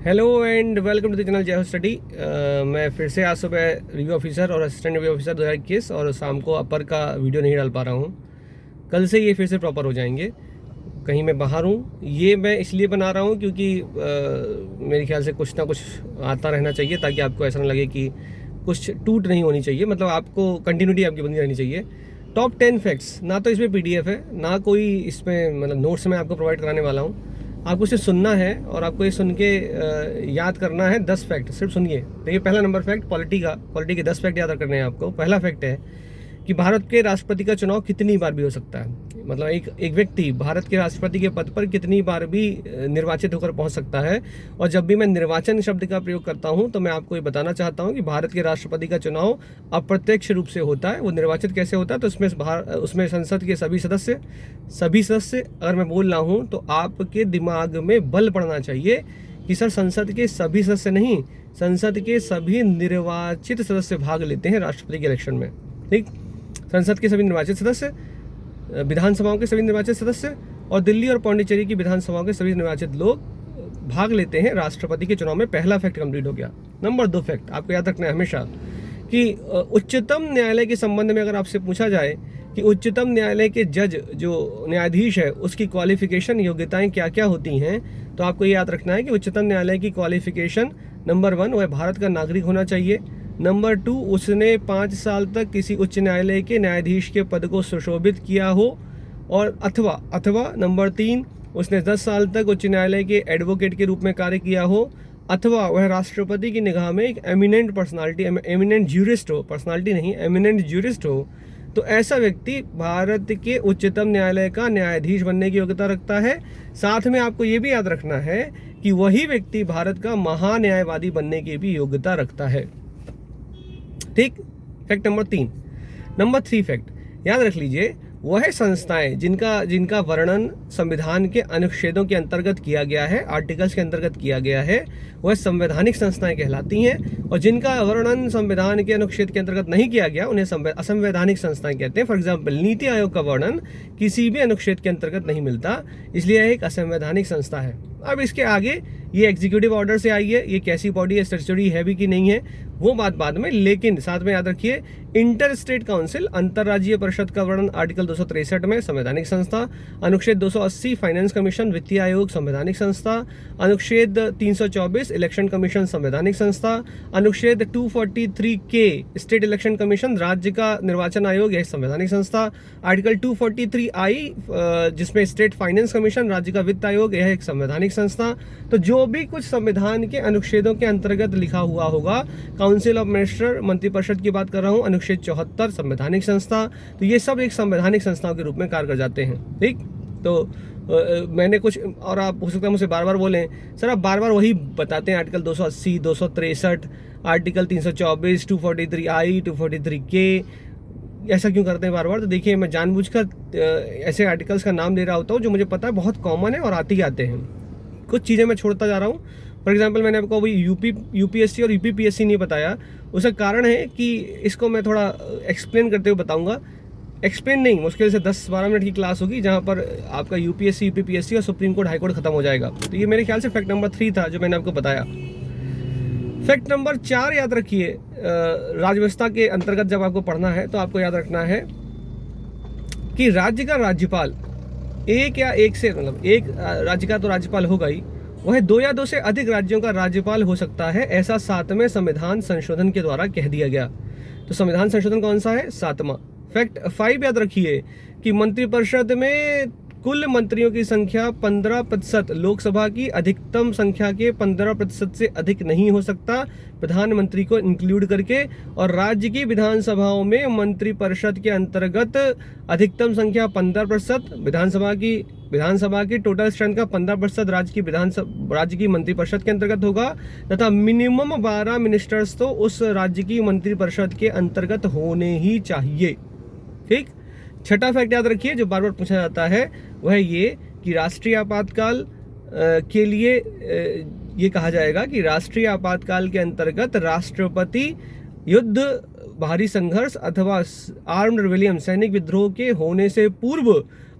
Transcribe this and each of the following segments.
Hello and welcome to the channel Jai Ho study. मैं फिर से आज सुबह रिव्यू ऑफिसर और असिस्टेंट रिव्यू ऑफिसर 2021 और शाम को अपर का वीडियो नहीं डाल पा रहा हूँ। कल से ये फिर से प्रॉपर हो जाएंगे। कहीं मैं बाहर हूँ, ये मैं इसलिए बना रहा हूँ क्योंकि मेरे ख्याल से कुछ ना कुछ आता रहना चाहिए ताकि आपको ऐसा ना लगे कि कुछ टूट नहीं होनी चाहिए, मतलब आपको कंटिन्यूटी आपकी बनी रहनी चाहिए। टॉप 10 फैक्ट्स, ना तो इसमें PDF है ना कोई इसमें मतलब नोट्स मैं आपको प्रोवाइड कराने वाला हूँ। आपको इसे सुनना है और आपको ये सुन के याद करना है 10 फैक्ट। सिर्फ सुनिए। देखिए, पहला नंबर फैक्ट पॉलिटी के 10 फैक्ट याद करने हैं आपको। पहला फैक्ट है कि भारत के राष्ट्रपति का चुनाव कितनी बार भी हो सकता है। मतलब एक व्यक्ति भारत के राष्ट्रपति के पद पर कितनी बार भी निर्वाचित होकर पहुंच सकता है। और जब भी मैं निर्वाचन शब्द का प्रयोग करता हूं तो मैं आपको ये बताना चाहता हूं कि भारत के राष्ट्रपति का चुनाव अप्रत्यक्ष रूप से होता है। वो निर्वाचित कैसे होता है? तो उसमें संसद के सभी सदस्य अगर मैं बोल रहा हूँ तो आपके दिमाग में बल पड़ना चाहिए कि सर संसद के सभी सदस्य नहीं, संसद के सभी निर्वाचित सदस्य भाग लेते हैं राष्ट्रपति के इलेक्शन में। ठीक, संसद के सभी निर्वाचित सदस्य, विधानसभाओं के सभी निर्वाचित सदस्य और दिल्ली और पौंडीचेरी की विधानसभाओं के सभी निर्वाचित लोग भाग लेते हैं राष्ट्रपति के चुनाव में। पहला फैक्ट कंप्लीट हो गया। नंबर 2 फैक्ट आपको याद रखना है हमेशा कि उच्चतम न्यायालय के संबंध में अगर आपसे पूछा जाए कि उच्चतम न्यायालय के जज जो न्यायाधीश है उसकी क्वालिफिकेशन योग्यताएं क्या क्या होती हैं, तो आपको ये याद रखना है कि उच्चतम न्यायालय की क्वालिफिकेशन नंबर 1 वह भारत का नागरिक होना चाहिए। नंबर 2 उसने 5 साल तक किसी उच्च न्यायालय के न्यायाधीश के पद को सुशोभित किया हो, और अथवा नंबर 3 उसने 10 साल तक उच्च न्यायालय के एडवोकेट के रूप में कार्य किया हो, अथवा वह राष्ट्रपति की निगाह में एक एमिनेंट पर्सनालिटी, एमिनेंट ज्यूरिस्ट हो, पर्सनालिटी नहीं एमिनेंट ज्यूरिस्ट हो। तो ऐसा व्यक्ति भारत के उच्चतम न्यायालय का न्यायाधीश बनने की योग्यता रखता है। साथ में आपको ये भी याद रखना है कि वही व्यक्ति भारत का महान्यायवादी बनने की भी योग्यता रखता है। ठीक, फैक्ट नंबर 3। नंबर 3 फैक्ट याद रख लीजिए, वह संस्थाएं जिनका वर्णन संविधान के अनुच्छेदों के अंतर्गत किया गया है, आर्टिकल्स के अंतर्गत किया गया है, वह संवैधानिक संस्थाएं कहलाती हैं। और जिनका वर्णन संविधान के अनुच्छेद के अंतर्गत नहीं किया गया उन्हें असंवैधानिक संस्थाएं कहते हैं। फॉर एग्जाम्पल, नीति आयोग का वर्णन किसी भी अनुच्छेद के अंतर्गत नहीं मिलता, इसलिए यह एक असंवैधानिक संस्था है। अब इसके आगे ये एग्जीक्यूटिव ऑर्डर से आई है, ये कैसी बॉडी है, स्टैट्यूटरी है भी कि नहीं है, वो बात बाद में। लेकिन साथ में याद रखिए, इंटर स्टेट काउंसिल अंतर्राज्यीय परिषद का वर्णन आर्टिकल 263 में संवैधानिक संस्था, अनुच्छेद 280 फाइनेंस कमीशन वित्तीय आयोग संवैधानिक संस्था, अनुच्छेद 324 इलेक्शन कमीशन संवैधानिक संस्था, अनुच्छेद 243 के स्टेट इलेक्शन कमीशन राज्य का निर्वाचन आयोग यह संवैधानिक संस्था, आर्टिकल 243I जिसमें स्टेट फाइनेंस कमीशन राज्य का वित्त आयोग यह एक संवैधानिक संस्था। तो जो भी कुछ संविधान के अनुच्छेदों के अंतर्गत लिखा हुआ होगा, काउंसिल ऑफ मिनिस्टर मंत्रिपरिषद की बात कर रहा हूँ, अनुच्छेद 74 संवैधानिक संस्था, तो ये सब एक संवैधानिक संस्थाओं के रूप में कार्य कर जाते हैं। ठीक, तो मैंने कुछ और आप हो सकता है मुझसे बार बार बोलें, सर आप बार बार वही बताते हैं, आर्टिकल 280, 263, आर्टिकल 324, 243I, 243K, ऐसा क्यों करते हैं बार बार? तो देखिए, मैं जानबूझकर ऐसे आर्टिकल्स का नाम ले रहा होता हूँ जो मुझे पता है बहुत कॉमन है और आते ही आते हैं। कुछ चीज़ें मैं छोड़ता जा रहा हूँ। फॉर एग्जाम्पल, मैंने आपको अभी यूपीएससी और यूपीपीएससी नहीं बताया, उसका कारण है कि इसको मैं थोड़ा एक्सप्लेन करते हुए बताऊंगा। एक्सप्लेन नहीं, मुश्किल से 10-12 मिनट की क्लास होगी जहां पर आपका यूपीएससी, यूपीपीएससी और सुप्रीम कोर्ट, हाई कोर्ट खत्म हो जाएगा। तो ये मेरे ख्याल से फैक्ट नंबर 3 था जो मैंने आपको बताया। फैक्ट नंबर 4 याद रखिए, राज्यव्यवस्था के अंतर्गत जब आपको पढ़ना है तो आपको याद रखना है कि राज्य का राज्यपाल एक या एक से, मतलब एक राज्य का तो राज्यपाल होगा ही, वह 2 या 2 से अधिक राज्यों का राज्यपाल हो सकता है, ऐसा 7वें संविधान संशोधन के द्वारा कह दिया गया। तो संविधान संशोधन कौन सा है? 7वां। फैक्ट 5 याद रखिए कि मंत्रिपरिषद में कुल मंत्रियों की संख्या 15%, लोकसभा की अधिकतम संख्या के 15% से अधिक नहीं हो सकता, प्रधानमंत्री को इंक्लूड करके। और राज्य की विधानसभाओं में मंत्रिपरिषद के अंतर्गत अधिकतम संख्या 15%, विधानसभा की टोटल स्ट्रेंथ का 15% राज्य की मंत्रिपरिषद के अंतर्गत होगा, तथा मिनिमम 12 मिनिस्टर्स तो उस राज्य की मंत्रिपरिषद के अंतर्गत होने ही चाहिए। ठीक, छठा फैक्ट याद रखिए जो बार बार पूछा जाता है, वह ये कि राष्ट्रीय आपातकाल के लिए ये कहा जाएगा कि राष्ट्रीय आपातकाल के अंतर्गत राष्ट्रपति युद्ध, भारी संघर्ष अथवा आर्म्ड रिबेलियन, सैनिक विद्रोह के होने से पूर्व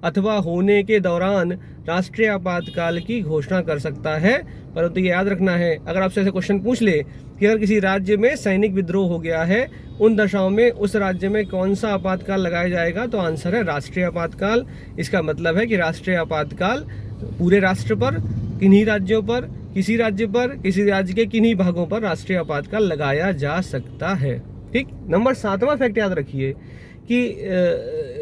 अथवा होने के दौरान राष्ट्रीय आपातकाल की घोषणा कर सकता है। परंतु ये याद रखना है, अगर आपसे ऐसे क्वेश्चन पूछ ले कि अगर किसी राज्य में सैनिक विद्रोह हो गया है, उन दशाओं में उस राज्य में कौन सा आपातकाल लगाया जाएगा, तो आंसर है राष्ट्रीय आपातकाल। इसका मतलब है कि राष्ट्रीय आपातकाल पूरे राष्ट्र पर, किन्हीं राज्यों पर, किसी राज्य पर, किसी राज्य के किन्हीं भागों पर राष्ट्रीय आपातकाल लगाया जा सकता है। ठीक। नंबर 7वां फैक्ट याद रखिए कि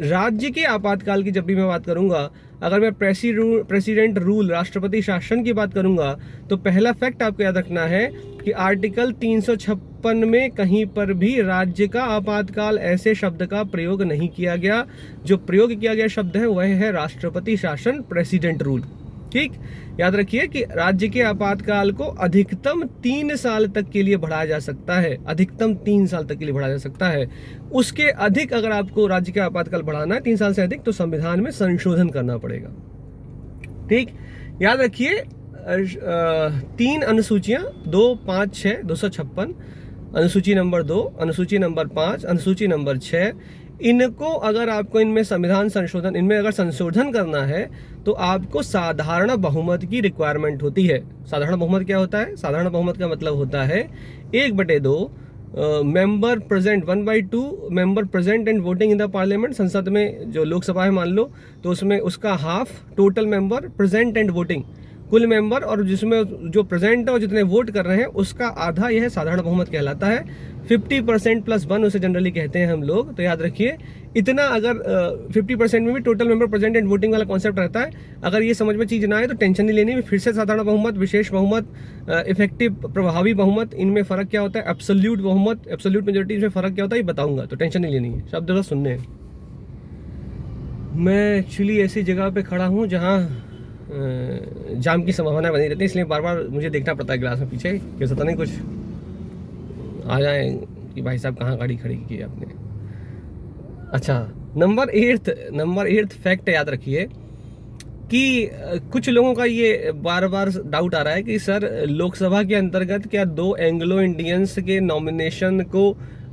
राज्य के आपातकाल की जब भी मैं बात करूंगा, अगर मैं प्रेसिडेंट रूल, राष्ट्रपति शासन की बात करूंगा, तो पहला फैक्ट आपको याद रखना है कि आर्टिकल 356 में कहीं पर भी राज्य का आपातकाल ऐसे शब्द का प्रयोग नहीं किया गया। जो प्रयोग किया गया शब्द है वह है राष्ट्रपति शासन, प्रेसिडेंट रूल। ठीक। याद रखिए कि राज्य के आपातकाल को अधिकतम 3 साल तक के लिए बढ़ाया जा सकता है, अधिकतम 3 साल तक के लिए बढ़ाया जा सकता है। उसके अधिक अगर आपको राज्य के आपातकाल बढ़ाना है 3 साल से अधिक, तो संविधान में संशोधन करना पड़ेगा। ठीक। याद रखिए 3 अनुसूचियां 2, 5, 6, 256, अनुसूची नंबर 2, अनुसूची नंबर 5, अनुसूची नंबर 6, इनको अगर आपको इनमें संविधान संशोधन, इनमें अगर संशोधन करना है तो आपको साधारण बहुमत की रिक्वायरमेंट होती है। साधारण बहुमत क्या होता है? साधारण बहुमत का मतलब होता है 1/2 member present, 1/2 member present and voting in the parliament. संसद में जो लोकसभा है मान लो, तो उसमें उसका half total member present and voting, कुल मेंबर और जिसमें जो प्रेजेंट है और जितने वोट कर रहे हैं उसका आधा, यह साधारण बहुमत कहलाता है। 50% + 1 उसे जनरली कहते हैं हम लोग। तो याद रखिए इतना, अगर 50% में भी total member present and voting वाला कॉन्सेप्ट रहता है। अगर ये समझ में चीज़ ना आए तो टेंशन नहीं लेनी। फिर से साधारण बहुमत, विशेष बहुमत, इफेक्टिव प्रभावी बहुमत, इनमें फ़र्क क्या होता है, एब्सोल्यूट बहुमत, एब्सोल्यूट मेजोरिटी में फ़र्क क्या होता है ये बताऊंगा, तो टेंशन नहीं लेनी है। शब्द बस सुनने हैं। मैं एक्चुअली ऐसी जगह पे खड़ा हूँ जहाँ जाम की संभावना बनी रहती है, इसलिए बार बार मुझे देखना पड़ता है ग्लास में पीछे, कि पता नहीं कुछ आ जाए कि भाई साहब कहाँ गाड़ी खड़ी की आपने। अच्छा, नंबर 8 फैक्ट याद रखिए कि कुछ लोगों का ये बार बार डाउट आ रहा है कि सर लोकसभा के अंतर्गत क्या 2 एंग्लो इंडियंस के नॉमिनेशन को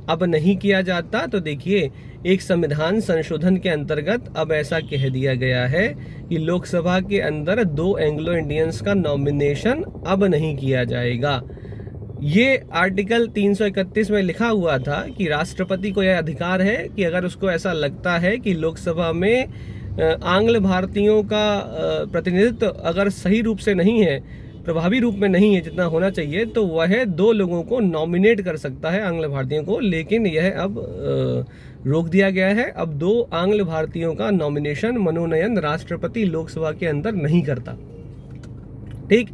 अब नहीं किया जाता। तो देखिए, एक संविधान संशोधन के अंतर्गत अब ऐसा कह दिया गया है कि लोकसभा के अंदर 2 एंग्लो इंडियंस का नॉमिनेशन अब नहीं किया जाएगा। ये आर्टिकल 331 में लिखा हुआ था कि राष्ट्रपति को यह अधिकार है कि अगर उसको ऐसा लगता है कि लोकसभा में आंग्ल भारतीयों का प्रतिनिधित्व अगर सही रूप से नहीं है, प्रभावी रूप में नहीं है जितना होना चाहिए, तो वह 2 लोगों को नॉमिनेट कर सकता है, आंग्ल भारतीयों को। लेकिन यह अब रोक दिया गया है। अब 2 आंग्ल भारतीयों का नॉमिनेशन, मनोनयन राष्ट्रपति लोकसभा के अंदर नहीं करता। ठीक।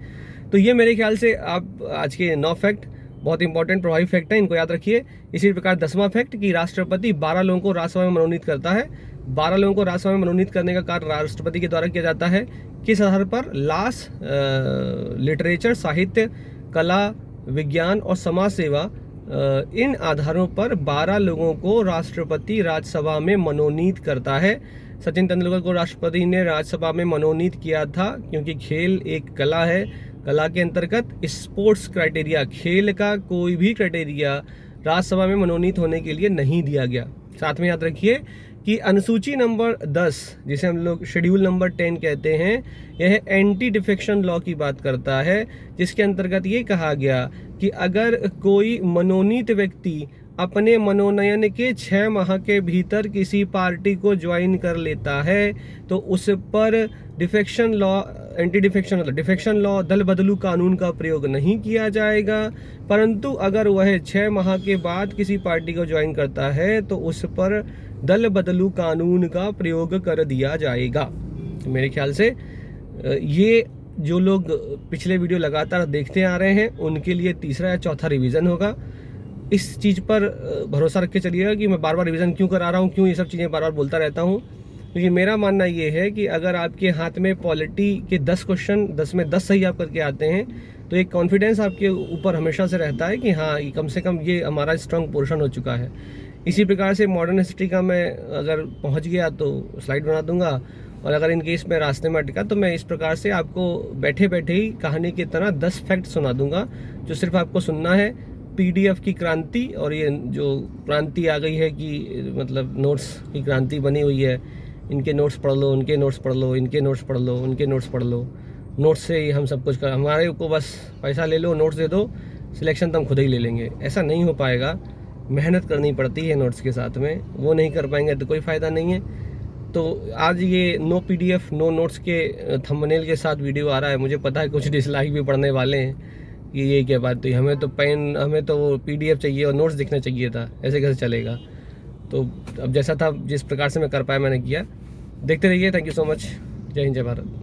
तो ये मेरे ख्याल से आप आज के 9 फैक्ट बहुत इंपॉर्टेंट प्रभावी फैक्ट है, इनको याद रखिए। इसी प्रकार 10वां फैक्ट कि राष्ट्रपति 12 लोगों को राज्यसभा में मनोनीत करता है। 12 लोगों को राज्यसभा में मनोनीत करने का कार्य राष्ट्रपति के द्वारा किया जाता है। किस आधार पर? लॉस, लिटरेचर, साहित्य, कला, विज्ञान और समाज सेवा, इन आधारों पर 12 लोगों को राष्ट्रपति राज्यसभा में मनोनीत करता है। सचिन तेंदुलकर को राष्ट्रपति ने राज्यसभा में मनोनीत किया था क्योंकि खेल एक कला है। कला के अंतर्गत स्पोर्ट्स क्राइटेरिया, खेल का कोई भी क्राइटेरिया राज्यसभा में मनोनीत होने के लिए नहीं दिया गया। साथ में याद रखिए कि अनुसूची नंबर 10, जिसे हम लोग शेड्यूल नंबर 10 कहते हैं, यह एंटी डिफेक्शन लॉ की बात करता है, जिसके अंतर्गत ये कहा गया कि अगर कोई मनोनीत व्यक्ति अपने मनोनयन के 6 माह के भीतर किसी पार्टी को ज्वाइन कर लेता है तो उस पर डिफेक्शन लॉ, एंटी डिफेक्शन मतलब डिफेक्शन लॉ, दल बदलू कानून का प्रयोग नहीं किया जाएगा। परंतु अगर वह 6 माह के बाद किसी पार्टी को ज्वाइन करता है तो उस पर दल बदलू कानून का प्रयोग कर दिया जाएगा। तो मेरे ख्याल से ये जो लोग पिछले वीडियो लगातार देखते आ रहे हैं उनके लिए तीसरा या चौथा रिवीजन होगा। इस चीज़ पर भरोसा रख के चलिएगा कि मैं बार बार रिवीजन क्यों करा रहा हूँ, क्यों ये सब चीज़ें बार बार बोलता रहता हूँ। क्योंकि मेरा मानना ये है कि अगर आपके हाथ में पॉलिटी के 10 क्वेश्चन 10 में 10 सही आप करके आते हैं तो एक कॉन्फिडेंस आपके ऊपर हमेशा से रहता है कि हाँ, कम से कम ये हमारा स्ट्रॉन्ग पोर्शन हो चुका है। इसी प्रकार से मॉडर्न हिस्ट्री का मैं अगर पहुँच गया तो स्लाइड बना दूंगा, और अगर इन केस में रास्ते में अटका तो मैं इस प्रकार से आपको बैठे बैठे ही कहानी की तरह 10 फैक्ट सुना दूंगा, जो सिर्फ आपको सुनना है। PDF की क्रांति, और ये जो क्रांति आ गई है कि मतलब नोट्स की क्रांति बनी हुई है, इनके नोट्स पढ़ लो, उनके नोट्स पढ़ लो, इनके नोट्स पढ़ लो, उनके नोट्स पढ़ लो। नोट्स से ही हम सब कुछ कर, हमारे को बस पैसा ले लो, नोट्स दे दो, सिलेक्शन तो हम खुद ही ले लेंगे। ऐसा नहीं हो पाएगा, मेहनत करनी पड़ती है नोट्स के साथ में। वो नहीं कर पाएंगे तो कोई फ़ायदा नहीं है। तो आज ये नो PDF नो नोट्स के थंबनेल के साथ वीडियो आ रहा है। मुझे पता है कुछ डिसलाइक भी पड़ने वाले हैं कि ये क्या बात हुई, हमें तो PDF चाहिए और नोट्स दिखना चाहिए था, ऐसे कैसे चलेगा। तो अब जैसा था, जिस प्रकार से मैं कर पाया मैंने किया। देखते रहिए। Thank you so much. जय हिंद, जय भारत।